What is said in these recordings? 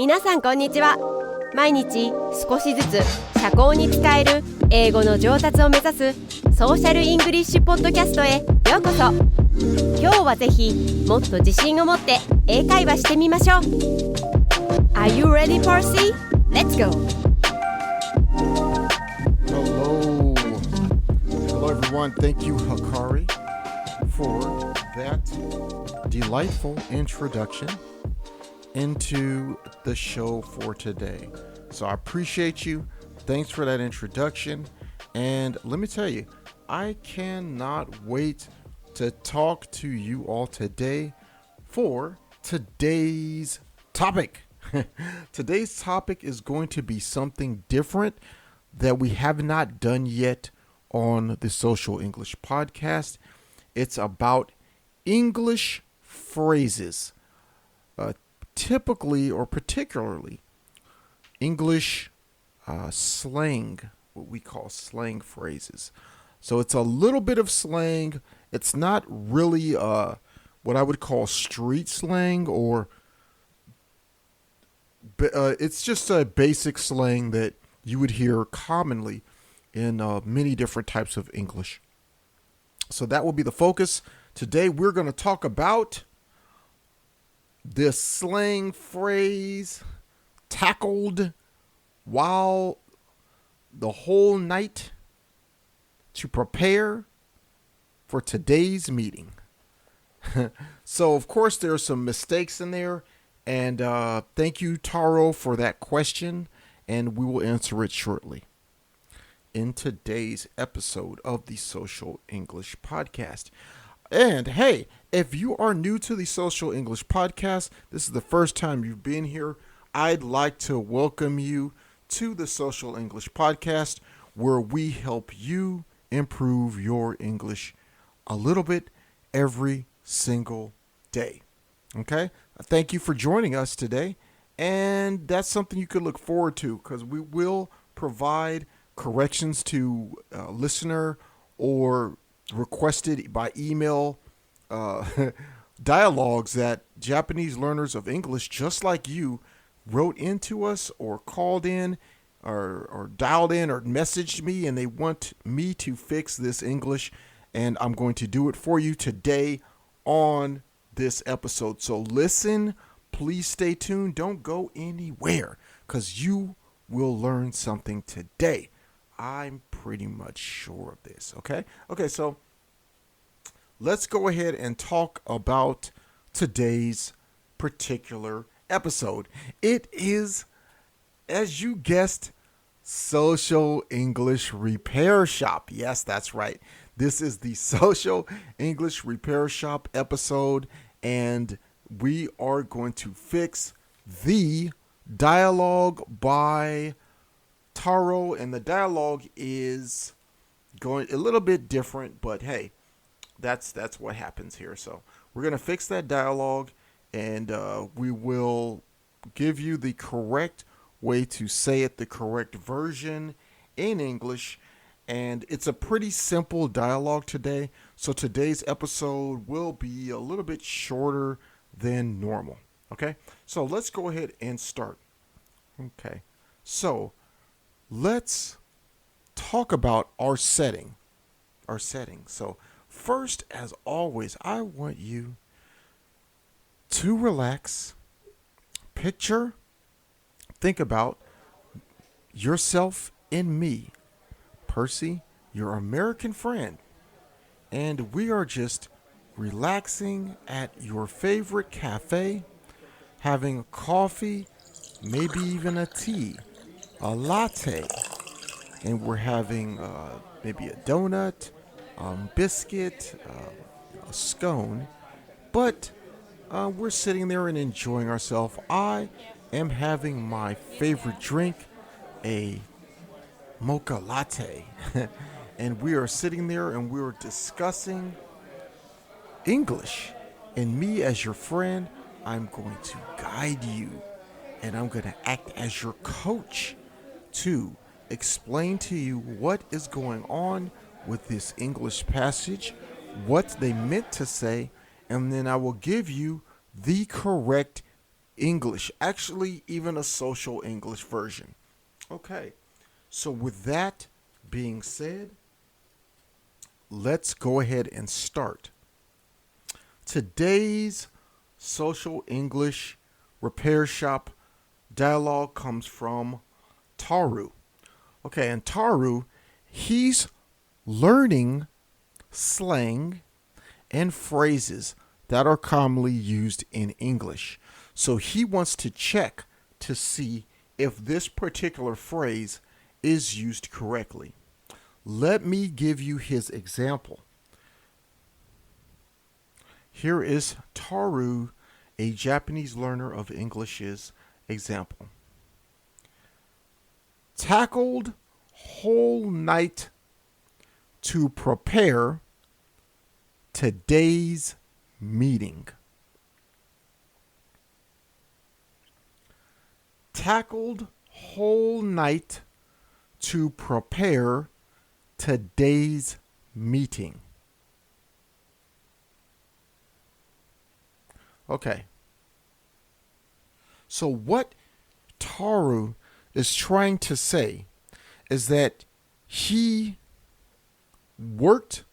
皆さんこんにちは。毎日少しずつ社交に使える英語の上達を目指すソーシャルイングリッシュポッドキャストへようこそ。今日はぜひもっと自信を持って英会話してみましょう。 Are you ready, Parsi? Let's go! Hello everyone. Thank you, Hakari, for that delightful introduction into the show for today. So I appreciate you. Thanks for that introduction. And let me tell you, I cannot wait to talk to you all today for today's topic. Today's topic is going to be something different that we have not done yet on the Social English Podcast. It's about English phrases. Typically or particularly English slang, what we call slang phrases. So it's a little bit of slang. It's not really what I would call street slang, or it's just a basic slang that you would hear commonly in many different types of English. So that will be the focus. Today we're going to talk about this slang phrase tackled while the whole night to prepare for today's meeting. So, of course, there are some mistakes in there. And thank you, Taro, for that question. And we will answer it shortly in today's episode of the Social English Podcast. And hey, if you are new to the Social English Podcast, this is the first time you've been here, I'd like to welcome you to the Social English Podcast, where we help you improve your English a little bit every single day. Okay? Thank you for joining us today. And that's something you could look forward to, because we will provide corrections to listener or requested by email dialogues that Japanese learners of English just like you wrote into us or called in or dialed in or messaged me, and they want me to fix this English, and I'm going to do it for you today on this episode. So listen, please stay tuned. Don't go anywhere, because you will learn something today. I'm pretty much sure of this. Okay, so let's go ahead and talk about today's particular episode. It is, as you guessed, Social English Repair Shop. Yes, that's right. This is the Social English Repair Shop episode, and we are going to fix the dialogue by Taro, and the dialogue is going a little bit different, but hey, that's what happens here. So we're going to fix that dialogue, and we will give you the correct way to say it, the correct version in English. And it's a pretty simple dialogue today. So today's episode will be a little bit shorter than normal. Okay, so let's go ahead and start. Okay, so let's talk about our setting. So first, as always, I want you to relax, think about yourself and me, Percy, your American friend, and we are just relaxing at your favorite cafe, having coffee, maybe even a tea, a latte, and we're having maybe a donut, biscuit, a scone, but we're sitting there and enjoying ourselves. I am having my favorite drink, a mocha latte, and we are sitting there and we're discussing English. And me, as your friend, I'm going to guide you, and I'm going to act as your coach to explain to you what is going on with this English passage, what they meant to say, and then I will give you the correct English, actually even a social English version. Okay, so with that being said, let's go ahead and start. Today's social English repair shop dialogue comes from Taru. Okay, and Taru, he's learning slang and phrases that are commonly used in English. So he wants to check to see if this particular phrase is used correctly. Let me give you his example. Here is Taru, a Japanese learner of English's example. Tackled whole night to prepare today's meeting. Tackled whole night to prepare today's meeting. Okay. So what Taru is trying to say is that he worked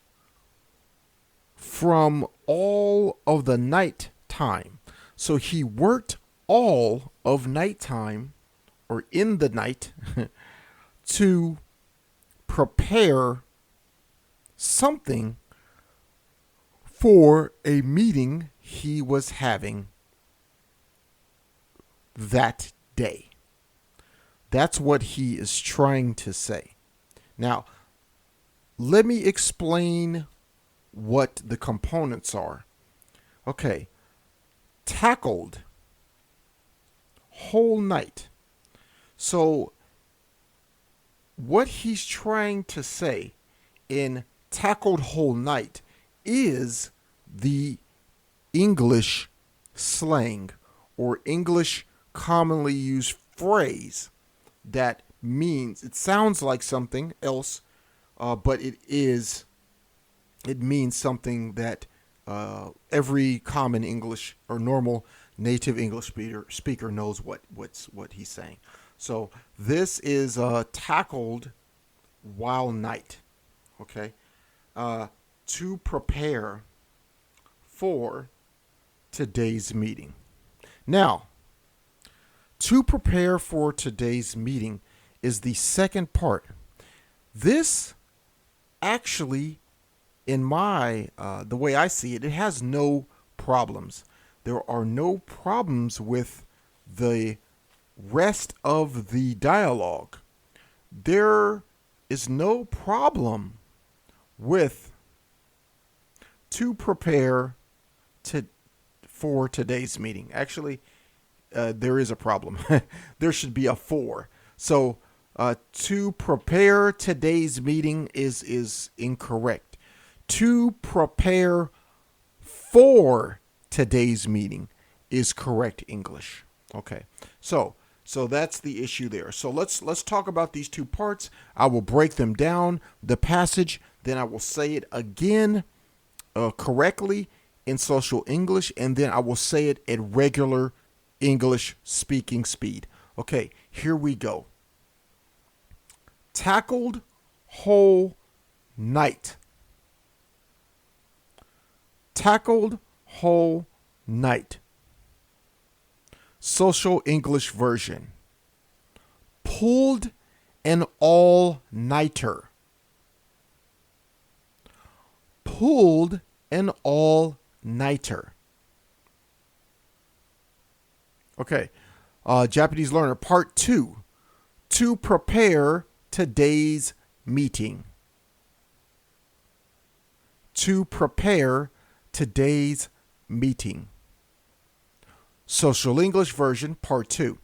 from all of the night time. So he worked all of nighttime, or in the night, to prepare something for a meeting he was having that day. That's what he is trying to say. Now, let me explain what the components are. Okay, tackled whole night. So what he's trying to say in tackled whole night is the English slang or English commonly used phrase that means, it sounds like something else, but it means something that every common English or normal native English speaker knows what he's saying. So this is tackled while night, okay? To prepare for today's meeting. Now, to prepare for today's meeting is the second part. This actually, in the way I see it, it has no problems. There are no problems with the rest of the dialogue. There is no problem with to prepare for today's meeting. Actually, there is a problem. There should be a for. So to prepare today's meeting is incorrect. To prepare for today's meeting is correct English. Okay. So that's the issue there. So let's talk about these two parts. I will break them down, the passage, then I will say it again correctly in social English, and then I will say it at regular English speaking speed. Okay, here we go. Tackled whole night. Tackled whole night. Social English version. Pulled an all-nighter. Pulled an all-nighter. Okay, Japanese learner, part 2. To prepare today's meeting. To prepare today's meeting. Social English version, part 2.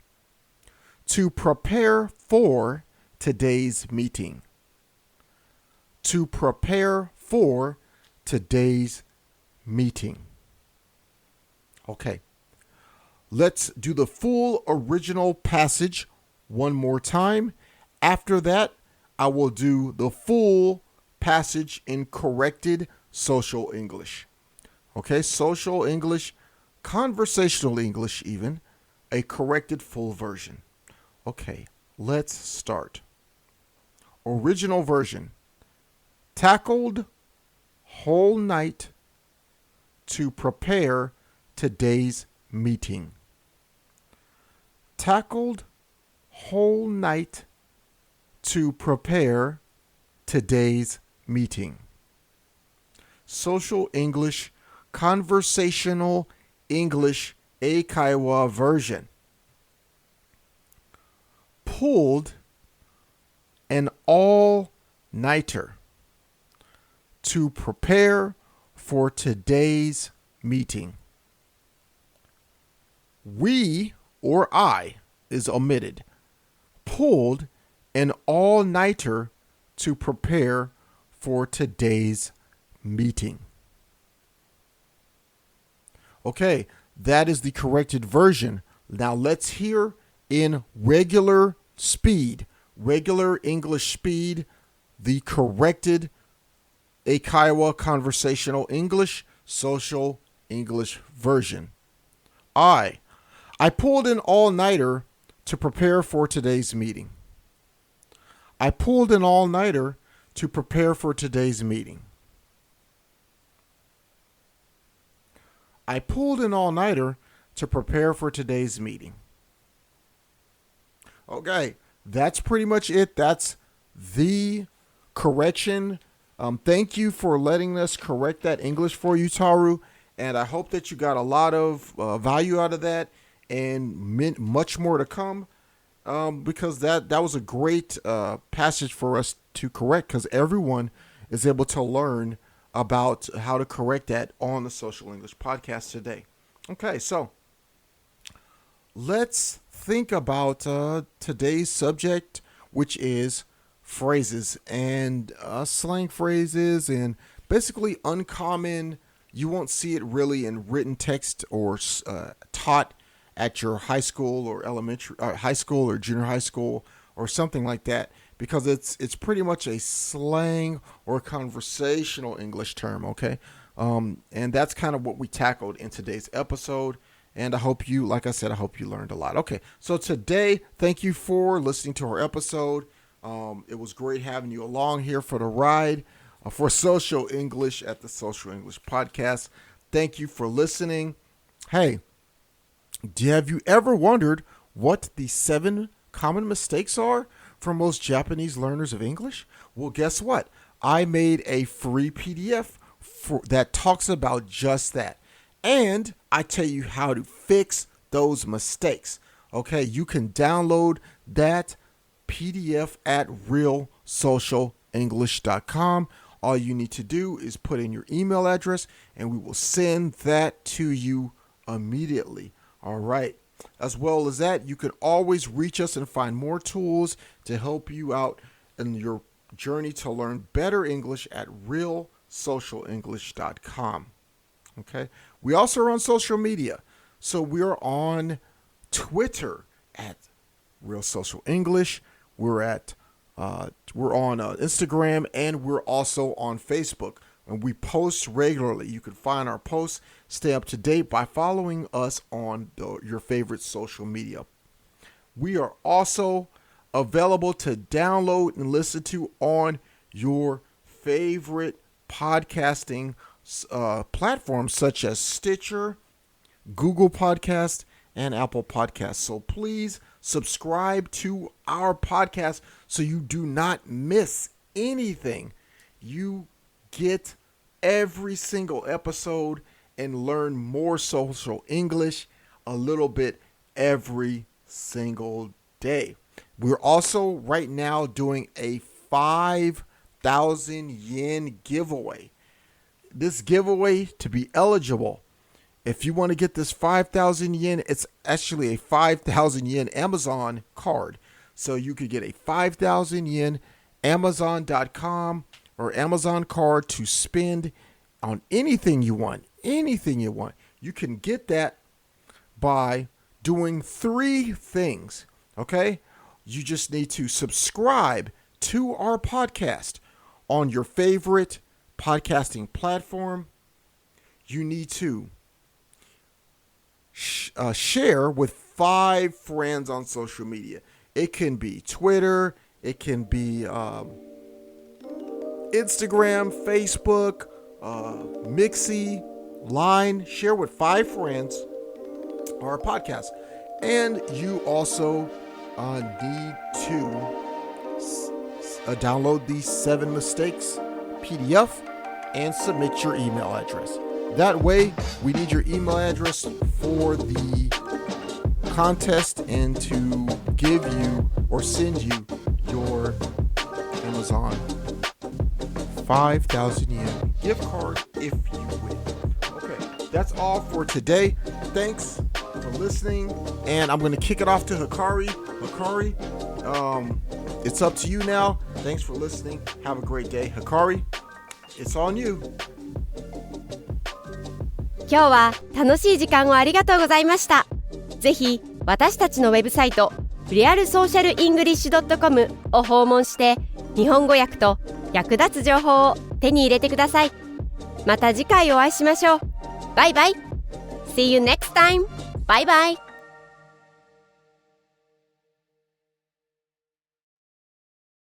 To prepare for today's meeting. To prepare for today's meeting. Okay. Let's do the full original passage one more time. After that, I will do the full passage in corrected social English. Okay, social English, conversational English even, a corrected full version. Okay, let's start. Original version. Tackled whole night to prepare today's meeting. Tackled whole night to prepare today's meeting. Social English, conversational English, Eikaiwa version. Pulled an all-nighter to prepare for today's meeting. We, or I, is omitted. Pulled an all-nighter to prepare for today's meeting. Okay, that is the corrected version. Now let's hear in regular speed, regular English speed, the corrected Eikaiwa conversational English, social English version. I pulled an all-nighter to prepare for today's meeting. I pulled an all-nighter to prepare for today's meeting. I pulled an all-nighter to prepare for today's meeting. Okay, that's pretty much it. That's the correction. Thank you for letting us correct that English for you, Taru. And I hope that you got a lot of value out of that and much more to come, because that was a great passage for us to correct, because everyone is able to learn about how to correct that on the Social English podcast today. Okay, so let's think about today's subject, which is phrases and slang phrases, and basically uncommon. You won't see it really in written text or taught at your high school or high school or junior high school or something like that, because it's pretty much a slang or conversational English term, okay? And that's kind of what we tackled in today's episode. And I hope you, like I said, I hope you learned a lot. Okay, so today, thank you for listening to our episode. It was great having you along here for the ride for Social English at the Social English Podcast. Thank you for listening. Hey, have you ever wondered what the 7 common mistakes are for most Japanese learners of English? Well, guess what? I made a free PDF that talks about just that. And I tell you how to fix those mistakes. Okay, you can download that PDF at realsocialenglish.com. All you need to do is put in your email address and we will send that to you immediately. All right. As well as that, you can always reach us and find more tools to help you out in your journey to learn better English at realsocialenglish.com. Okay. We also are on social media. So we are on Twitter at Real Social English. We're on Instagram, and we're also on Facebook. And we post regularly. You can find our posts, stay up to date by following us on your favorite social media. We are also available to download and listen to on your favorite podcasting platforms such as Stitcher, Google Podcast, and Apple Podcasts. So please subscribe to our podcast so you do not miss anything. You get every single episode and learn more social English a little bit every single day. We're also right now doing a 5,000 yen giveaway. This giveaway, to be eligible, if you want to get this 5,000 yen, it's actually a 5,000 yen Amazon card. So you could get a 5,000 yen Amazon.com or Amazon card to spend on anything you want. Anything you want. You can get that by doing 3 things. Okay? You just need to subscribe to our podcast on your favorite podcasting platform. You need to share with 5 friends on social media. It can be Twitter, it can be Instagram, Facebook, Mixi, Line. Share with 5 friends our podcast. And you also need to download the 7 Mistakes PDF and submit your email address. That way, we need your email address for the contest and to give you or send you your Amazon 5,000 yen gift card if you win. Okay, that's all for today. Thanks for listening, and I'm going to kick it off to Hikari. Hikari, it's up to you now. Thanks for listening. Have a great day. Hikari, it's on you. 今日は楽しい時間をありがとうございました。ぜひ私たちのウェブサイトリアルソーシャルイングリッシュ .com を訪問して日本語訳と役立つ情報を手に入れてください。また次回お会いしましょう。バイバイ。See you next time. Bye bye.